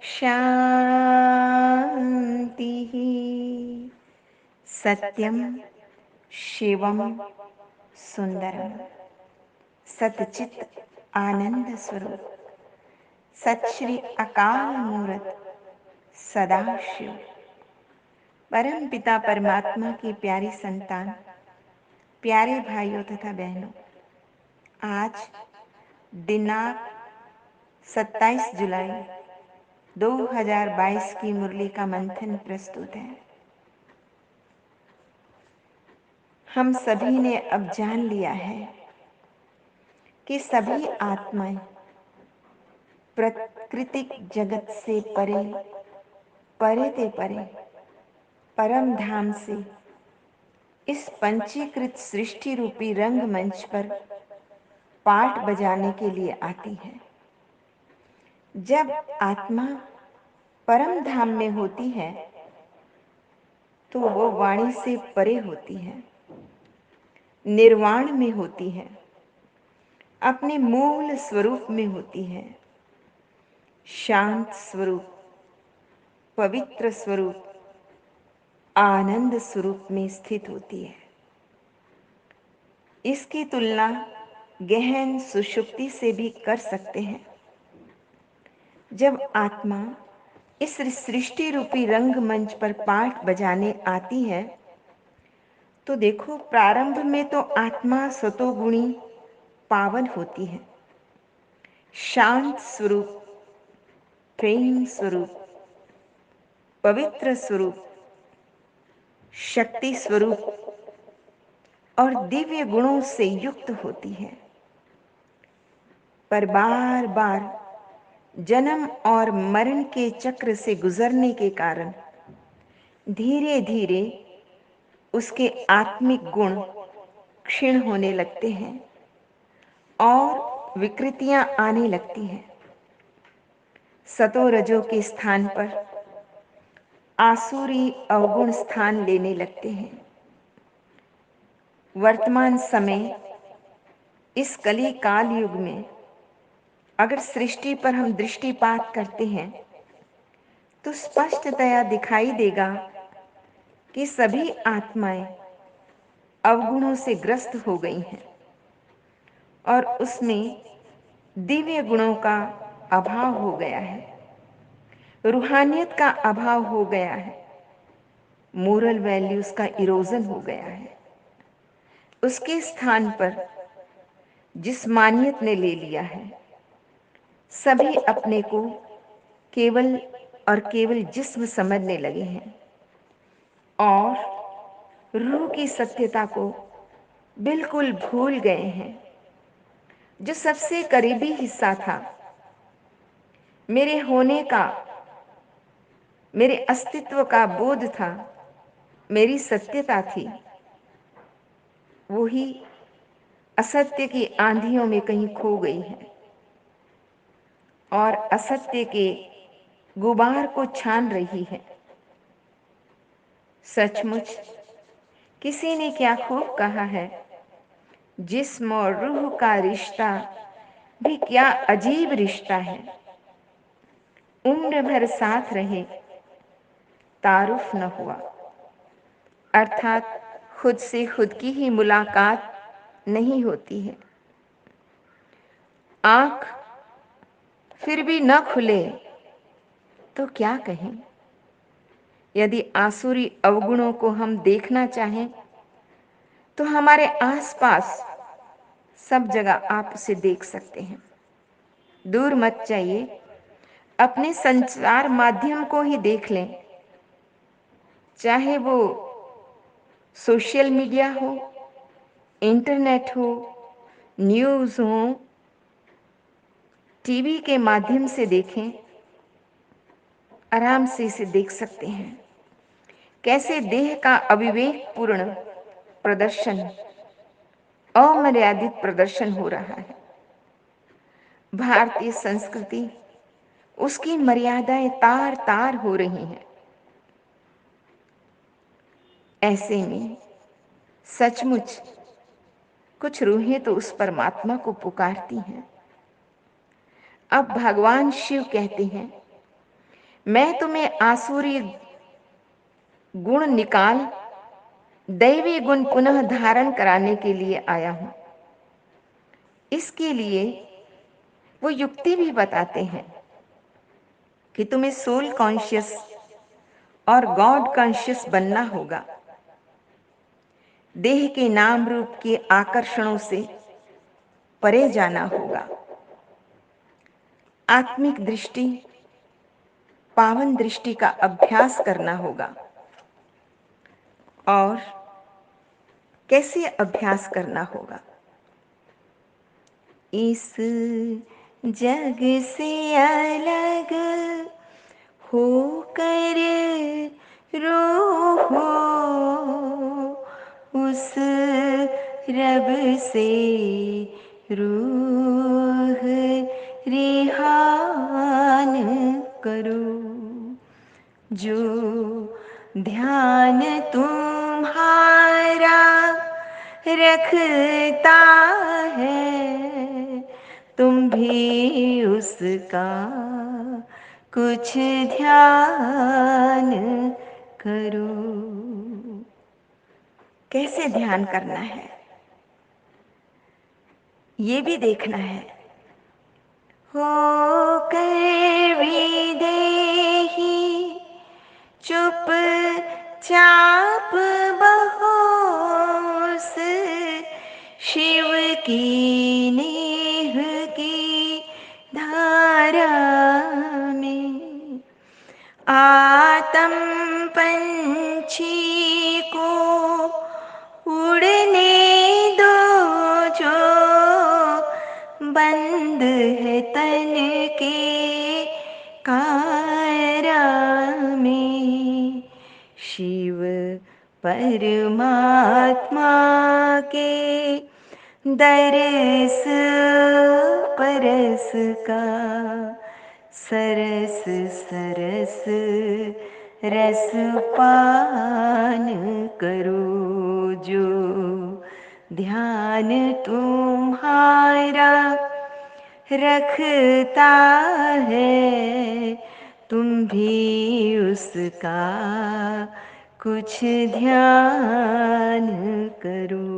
शान्तिः। सत्यं शिवं सुंदरम। सतचित आनंद स्वरूप सत श्री अकाल मूर्त सदाशिव परम पिता परमात्मा की प्यारी संतान, प्यारे भाइयों तथा बहनों, आज दिनांक 27 जुलाई 2022 की मुरली का मंथन प्रस्तुत है। हम सभी ने अब जान लिया है कि सभी आत्माएं प्राकृतिक जगत से परे, परे ते परे, परम धाम से इस पंचीकृत सृष्टि रूपी रंगमंच पर पाठ बजाने के लिए आती है। जब आत्मा परम धाम में होती है तो वो वाणी से परे होती है, निर्वाण में होती है, अपने मूल स्वरूप में होती है, शांत स्वरूप, पवित्र स्वरूप, आनंद स्वरूप में स्थित होती है। इसकी तुलना गहन सुषुप्ति से भी कर सकते हैं। जब आत्मा इस सृष्टि रूपी रंगमंच पर पाठ बजाने आती है तो देखो, प्रारंभ में तो आत्मा सतोगुणी पावन होती है, शांत स्वरूप, प्रेम स्वरूप, पवित्र स्वरूप, शक्ति स्वरूप और दिव्य गुणों से युक्त होती है। पर बार बार जन्म और मरण के चक्र से गुजरने के कारण धीरे धीरे उसके आत्मिक गुण क्षीण होने लगते हैं और विकृतियां आने लगती हैं। सतो रजो के स्थान पर आसुरी अवगुण स्थान लेने लगते हैं। वर्तमान समय इस कली काल युग में अगर सृष्टि पर हम दृष्टिपात करते हैं तो स्पष्टतया दिखाई देगा कि सभी आत्माएं अवगुणों से ग्रस्त हो गई हैं और उसमें दिव्य गुणों का अभाव हो गया है, रूहानियत का अभाव हो गया है, मोरल वैल्यूज का इरोजन हो गया है। उसके स्थान पर जिस्मानियत ने ले लिया है। सभी अपने को केवल और केवल जिस्म समझने लगे हैं और रूह की सत्यता को बिल्कुल भूल गए हैं। जो सबसे करीबी हिस्सा था, मेरे होने का, मेरे अस्तित्व का बोध था, मेरी सत्यता थी, वो ही असत्य की आंधियों में कहीं खो गई है और असत्य के गुबार को छान रही है। सचमुच किसी ने क्या खूब कहा है, जिस्म और रूह का रिश्ता भी क्या अजीब रिश्ता है। उम्र भर साथ रहे, तारुफ न हुआ, अर्थात खुद से खुद की ही मुलाकात नहीं होती है। आंख फिर भी न खुले तो क्या कहें। यदि आसुरी अवगुणों को हम देखना चाहें तो हमारे आसपास सब जगह आप उसे देख सकते हैं। दूर मत जाइए, अपने संचार माध्यम को ही देख लें, चाहे वो सोशल मीडिया हो, इंटरनेट हो, न्यूज़ हो, टीवी के माध्यम से देखें, आराम से इसे देख सकते हैं। कैसे देह का अविवेकपूर्ण प्रदर्शन, अमर्यादित प्रदर्शन हो रहा है। भारतीय संस्कृति, उसकी मर्यादाएं तार तार हो रही हैं। ऐसे में सचमुच कुछ रूहें तो उस परमात्मा को पुकारती हैं। अब भगवान शिव कहते हैं मैं तुम्हें आसुरी गुण निकाल दैवी गुण पुनः धारण कराने के लिए आया हूं। इसके लिए वो युक्ति भी बताते हैं कि तुम्हें सोल कॉन्शियस और गॉड कॉन्शियस बनना होगा। देह के नाम रूप के आकर्षणों से परे जाना होगा। आत्मिक दृष्टि, पावन दृष्टि का अभ्यास करना होगा। और कैसे अभ्यास करना होगा? इस जग से अलग होकर रूह उस रब से रूह रिहान करो। जो ध्यान तुम्हारा रखता है, तुम भी उसका कुछ ध्यान करो। कैसे ध्यान करना है ये भी देखना है। होकर भी देही चुप चाप बहोस, शिव की नेह की धारा में आतम पंछी को उड़ने दो जो बंद है तन के कायरा में। शिव परमात्मा के दरस परस का सरस सरस रस पान करो। जो ध्यान तुम्हारा रखता है, तुम भी उसका कुछ ध्यान करो।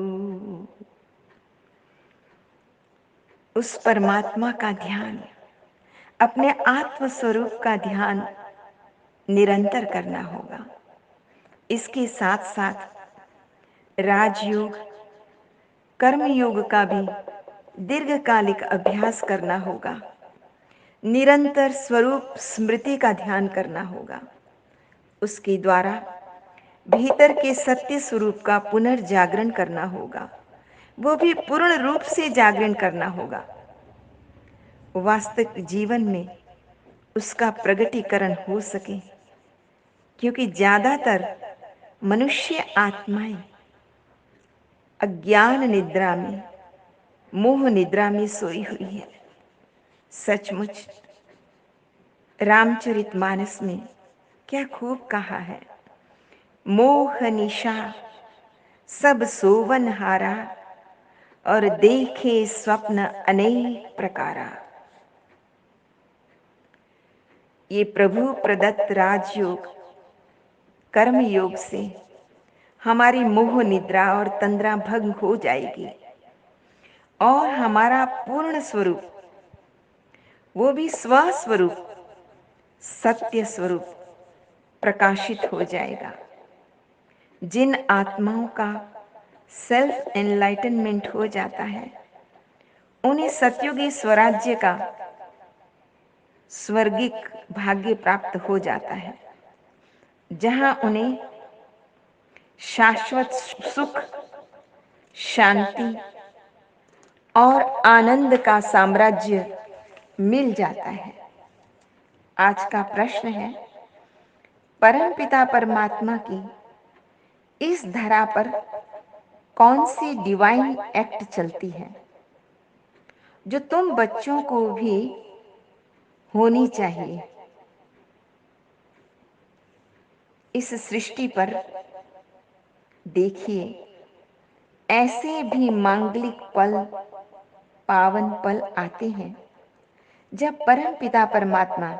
उस परमात्मा का ध्यान, अपने आत्म स्वरूप का ध्यान निरंतर करना होगा। इसके साथ साथ राजयोग, कर्मयोग का भी दीर्घकालिक अभ्यास करना होगा। निरंतर स्वरूप स्मृति का ध्यान करना होगा। उसके द्वारा भीतर के सत्य स्वरूप का पुनर्जागरण करना होगा। वो भी पूर्ण रूप से जागरण करना होगा। वास्तविक जीवन में उसका प्रगटीकरण हो सके, क्योंकि ज्यादातर मनुष्य आत्माएं अज्ञान निद्रा में, मोह निद्रा में सोई हुई है। सचमुच रामचरितमानस में क्या खूब कहा है, मोह निशा सब सोवन हारा और देखे स्वप्न अनेक प्रकारा। ये प्रभु प्रदत्त राजयोग, कर्म योग से हमारी मोह निद्रा और तंद्रा भंग हो जाएगी और हमारा पूर्ण स्वरूप, वो भी स्वस्वरूप, सत्य स्वरूप प्रकाशित हो जाएगा। जिन आत्माओं का सेल्फ एनलाइटनमेंट हो जाता है, उन्हें सतयुगी स्वराज्य का स्वर्गिक भाग्य प्राप्त हो जाता है, जहां उन्हें शाश्वत सुख, शांति और आनंद का साम्राज्य मिल जाता है। आज का प्रश्न है, परमपिता परमात्मा की इस धरा पर कौन सी डिवाइन एक्ट चलती है जो तुम बच्चों को भी होनी चाहिए? इस सृष्टि पर देखिए, ऐसे भी मांगलिक पल, पावन पल आते हैं जब परमपिता परमात्मा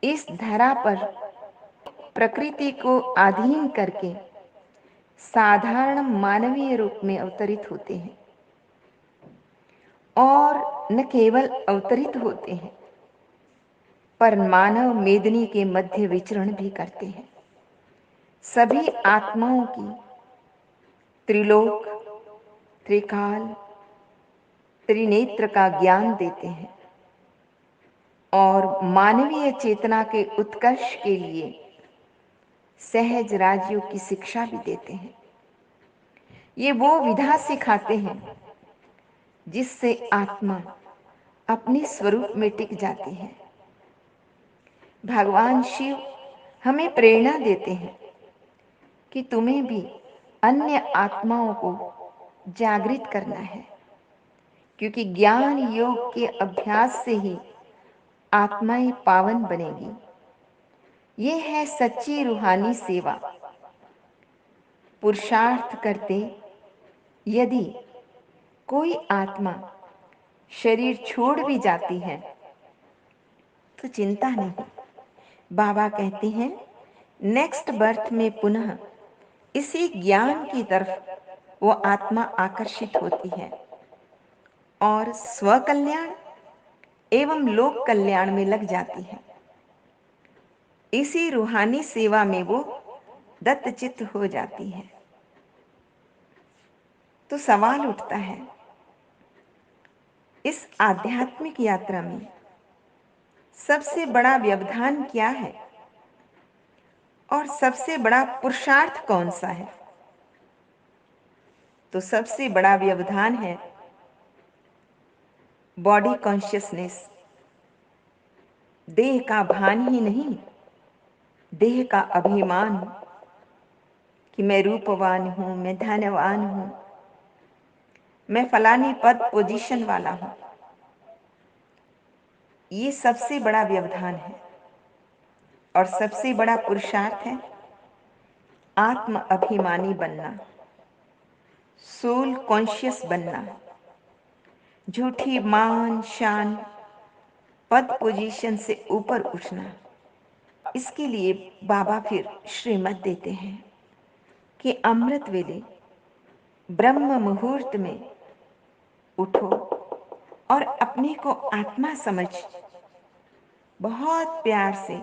इस धरा पर प्रकृति को अधीन करके साधारण मानवीय रूप में अवतरित होते हैं और न केवल अवतरित होते हैं पर मानव मेदिनी के मध्य विचरण भी करते हैं। सभी आत्माओं की त्रिलोक, त्रिकाल, त्रिनेत्र का ज्ञान देते हैं और मानवीय चेतना के उत्कर्ष के लिए सहज राजयोग की शिक्षा भी देते हैं। ये वो विधा सिखाते हैं जिससे आत्मा अपने स्वरूप में टिक जाती है। भगवान शिव हमें प्रेरणा देते हैं कि तुम्हें भी अन्य आत्माओं को जागृत करना है, क्योंकि ज्ञान योग के अभ्यास से ही आत्माएं पावन बनेगी। ये है सच्ची रूहानी सेवा। पुरुषार्थ करते यदि कोई आत्मा शरीर छोड़ भी जाती है तो चिंता नहीं। बाबा कहते हैं नेक्स्ट बर्थ में पुनः इसी ज्ञान की तरफ वो आत्मा आकर्षित होती है और स्वकल्याण एवं लोक कल्याण में लग जाती है। इसी रूहानी सेवा में वो दत्तचित्त हो जाती है। तो सवाल उठता है, इस आध्यात्मिक यात्रा में सबसे बड़ा व्यवधान क्या है और सबसे बड़ा पुरुषार्थ कौन सा है? तो सबसे बड़ा व्यवधान है बॉडी कॉन्शियसनेस, देह का भान ही नहीं, देह का अभिमान कि मैं रूपवान हूं, मैं धनवान हूं, मैं फलानी पद पोजीशन वाला हूं। ये सबसे बड़ा व्यवधान है और सबसे बड़ा पुरुषार्थ है आत्म अभिमानी बनना, सोल कॉन्शियस बनना, झूठी मान शान पद पोजीशन से ऊपर उठना। इसके लिए बाबा फिर श्रीमत देते हैं कि अमृत वेले ब्रह्म मुहूर्त में उठो और अपने को आत्मा समझ बहुत प्यार से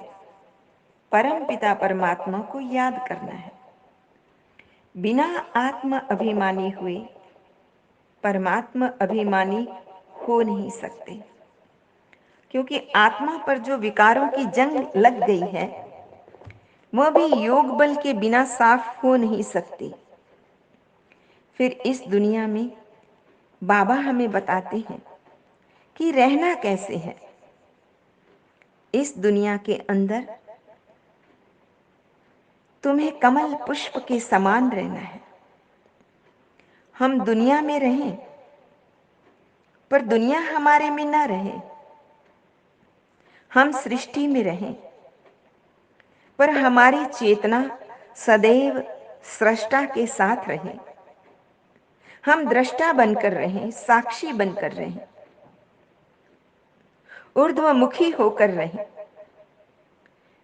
परम पिता परमात्मा को याद करना है। बिना आत्म अभिमानी हुए परमात्मा अभिमानी हो नहीं सकते, क्योंकि आत्मा पर जो विकारों की जंग लग गई है वह भी योग बल के बिना साफ हो नहीं सकती। फिर इस दुनिया में बाबा हमें बताते हैं कि रहना कैसे है। इस दुनिया के अंदर तुम्हें कमल पुष्प के समान रहना है। हम दुनिया में रहें पर दुनिया हमारे में न रहे। हम सृष्टि में रहें पर हमारी चेतना सदैव सृष्टा के साथ रहे। हम दृष्टा बनकर रहें, साक्षी बनकर रहें, ऊर्ध्वमुखी होकर रहें।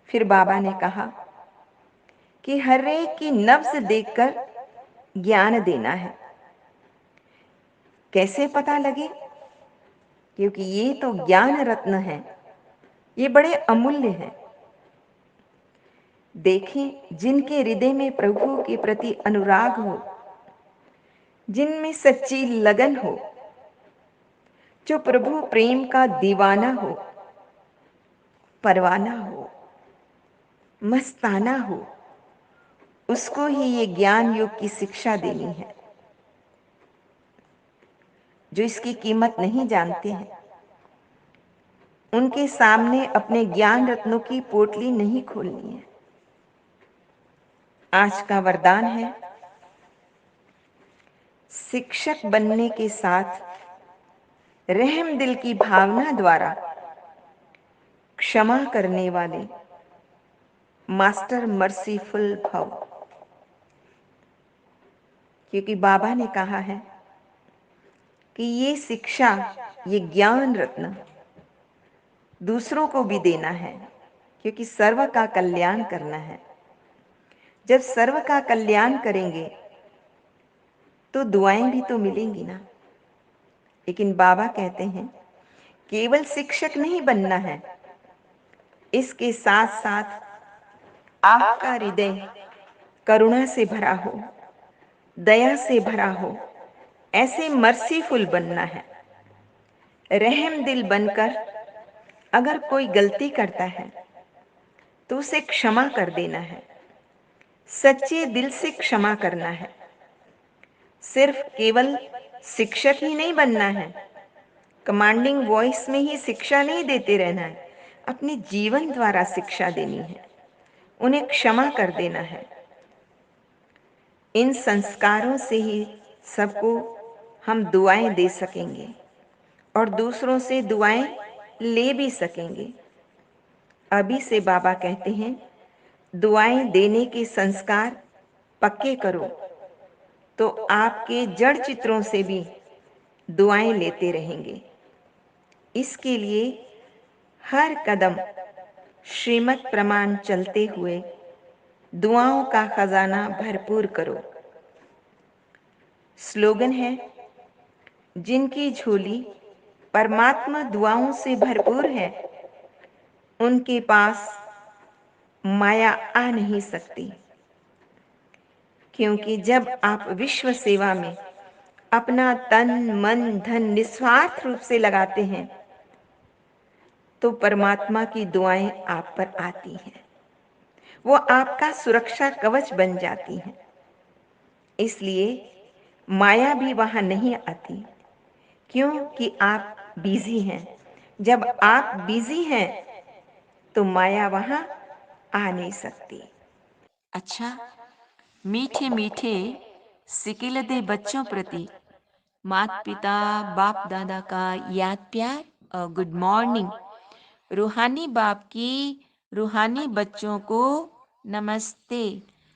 फिर बाबा ने कहा कि हर एक की नब्ज देखकर ज्ञान देना है। कैसे पता लगे? क्योंकि ये तो ज्ञान रत्न है, ये बड़े अमूल्य हैं। देखें, जिनके हृदय में प्रभु के प्रति अनुराग हो, जिनमें सच्ची लगन हो, जो प्रभु प्रेम का दीवाना हो, परवाना हो, मस्ताना हो, उसको ही ये ज्ञान योग की शिक्षा देनी है। जो इसकी कीमत नहीं जानते हैं उनके सामने अपने ज्ञान रत्नों की पोटली नहीं खोलनी है। आज का वरदान है, शिक्षक बनने के साथ रहम दिल की भावना द्वारा क्षमा करने वाले मास्टर मर्सीफुल भव। क्योंकि बाबा ने कहा है कि ये शिक्षा, ये ज्ञान रत्न दूसरों को भी देना है, क्योंकि सर्व का कल्याण करना है। जब सर्व का कल्याण करेंगे तो दुआएं भी तो मिलेंगी ना। लेकिन बाबा कहते हैं केवल शिक्षक नहीं बनना है, इसके साथ साथ आपका हृदय करुणा से भरा हो, दया से भरा हो, ऐसे मर्सीफुल बनना है। रहम दिल बनकर अगर कोई गलती करता है तो उसे क्षमा कर देना है। सच्चे दिल से क्षमा करना है। सिर्फ केवल शिक्षक ही नहीं बनना है, कमांडिंग वॉइस में ही शिक्षा नहीं देते रहना है, अपने जीवन द्वारा शिक्षा देनी है, उन्हें क्षमा कर देना है। इन संस्कारों से ही सबको हम दुआएं दे सकेंगे और दूसरों से दुआएं ले भी सकेंगे। अभी से बाबा कहते हैं दुआएं देने के संस्कार पक्के करो, तो आपके जड़ चित्रों से भी दुआएं लेते रहेंगे। इसके लिए हर कदम श्रीमत प्रमाण चलते हुए दुआओं का खजाना भरपूर करो। स्लोगन है, जिनकी झोली परमात्मा दुआओं से भरपूर है, उनके पास माया आ नहीं सकती। क्योंकि जब आप विश्व सेवा में अपना तन मन धन निस्वार्थ रूप से लगाते हैं तो परमात्मा की दुआएं आप पर आती हैं, वो आपका सुरक्षा कवच बन जाती हैं। इसलिए माया भी वहां नहीं आती, क्योंकि आप बिजी हैं। जब आप बिजी हैं तो माया वहां आ नहीं सकती। अच्छा, मीठे मीठे सिकिलदे बच्चों प्रति माता पिता बाप दादा का याद प्यार और गुड मॉर्निंग। रूहानी बाप की रूहानी बच्चों को नमस्ते।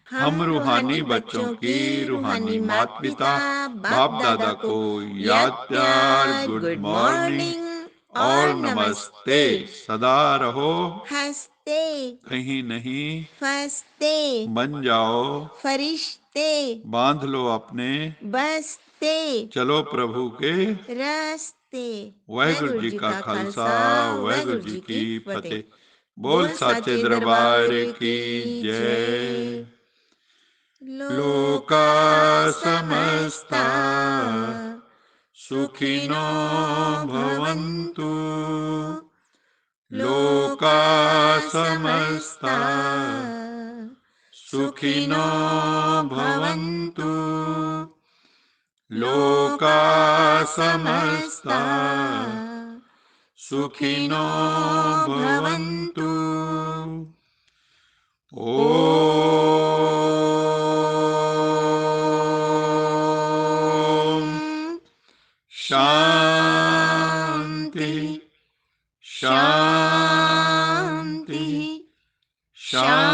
हम रूहानी बच्चों की रूहानी माता पिता बाप दादा को याद प्यार गुड मॉर्निंग और नमस्ते। सदा रहो हंसते, कहीं नहीं फंसते, बन जाओ फरिश्ते, बांध लो अपने बसते, चलो प्रभु के रस्ते। वाहिगुरु जी का खालसा वाहिगुरु जी की फतेह। बोल साचे दरबार की जय। लोका समस्ता सुखिनो भवन्तु। लोका समस्ता सुखिनो भवन्तु। लोका समस्ता सुखिनो भवन्तु। ओम शांति शांति शांति।